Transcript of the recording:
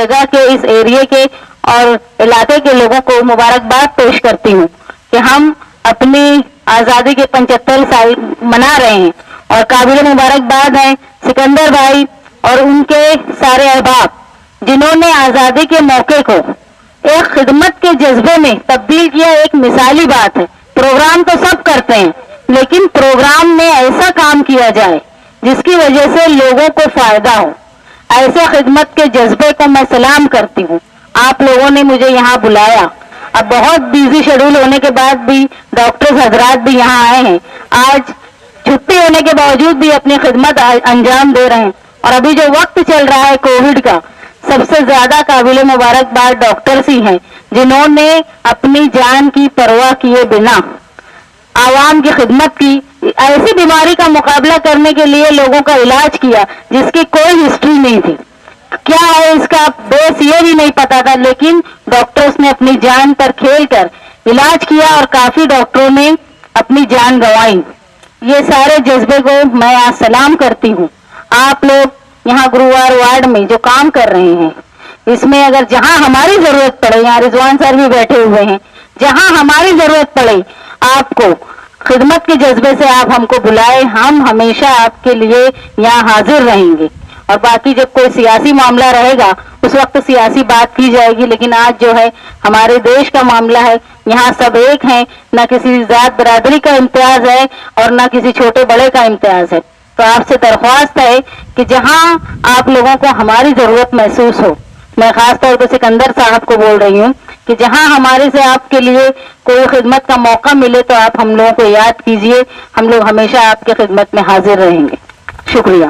جگہ کے, اس ایریے کے اور علاقے کے لوگوں کو مبارکباد پیش کرتی ہوں کہ ہم اپنی آزادی کے 75 سال منا رہے ہیں, اور قابل مبارکباد ہیں سکندر بھائی اور ان کے سارے احباب جنہوں نے آزادی کے موقع کو ایک خدمت کے جذبے میں تبدیل کیا. ایک مثالی بات ہے, پروگرام تو سب کرتے ہیں لیکن پروگرام میں ایسا کام کیا جائے جس کی وجہ سے لوگوں کو فائدہ ہو. ایسے خدمت کے جذبے کو میں سلام کرتی ہوں. آپ لوگوں نے مجھے یہاں بلایا, اب بہت بیزی شیڈول ہونے کے بعد بھی ڈاکٹر حضرات بھی یہاں آئے ہیں, آج چھٹی ہونے کے باوجود بھی اپنی خدمت انجام دے رہے ہیں. اور ابھی جو وقت چل رہا ہے کووڈ کا, سب سے زیادہ قابل مبارکباد ڈاکٹرز ہی ہیں جنہوں نے اپنی جان کی پرواہ کیے بنا عوام کی خدمت کی. ایسی بیماری کا مقابلہ کرنے کے لیے لوگوں کا علاج کیا جس کی کوئی ہسٹری نہیں تھی, کیا ہے اس کا بیس یہ بھی نہیں پتا تھا, لیکن ڈاکٹرز نے اپنی جان پر کھیل کر علاج کیا اور کافی ڈاکٹروں نے اپنی جان گنوائی. یہ سارے جذبے کو میں آج سلام کرتی ہوں. آپ لوگ یہاں گرووار وارڈ میں جو کام کر رہے ہیں, اس میں اگر جہاں ہماری ضرورت پڑے, یہاں رضوان سر بھی بیٹھے ہوئے ہیں, جہاں ہماری ضرورت پڑے آپ کو خدمت کے جذبے سے آپ ہم کو بلائے, ہم ہمیشہ آپ کے لیے یہاں حاضر رہیں گے. اور باقی جب کوئی سیاسی معاملہ رہے گا اس وقت سیاسی بات کی جائے گی, لیکن آج جو ہے ہمارے دیش کا معاملہ ہے, یہاں سب ایک ہیں, نہ کسی ذات برادری کا امتیاز ہے اور نہ کسی چھوٹے بڑے کا امتیاز ہے. تو آپ سے درخواست ہے کہ جہاں آپ لوگوں کو ہماری ضرورت محسوس ہو, میں خاص طور پہ سکندر صاحب کو بول رہی ہوں کہ جہاں ہمارے سے آپ کے لیے کوئی خدمت کا موقع ملے تو آپ ہم لوگوں کو یاد کیجئے, ہم لوگ ہمیشہ آپ کی خدمت میں حاضر رہیں گے. شکریہ.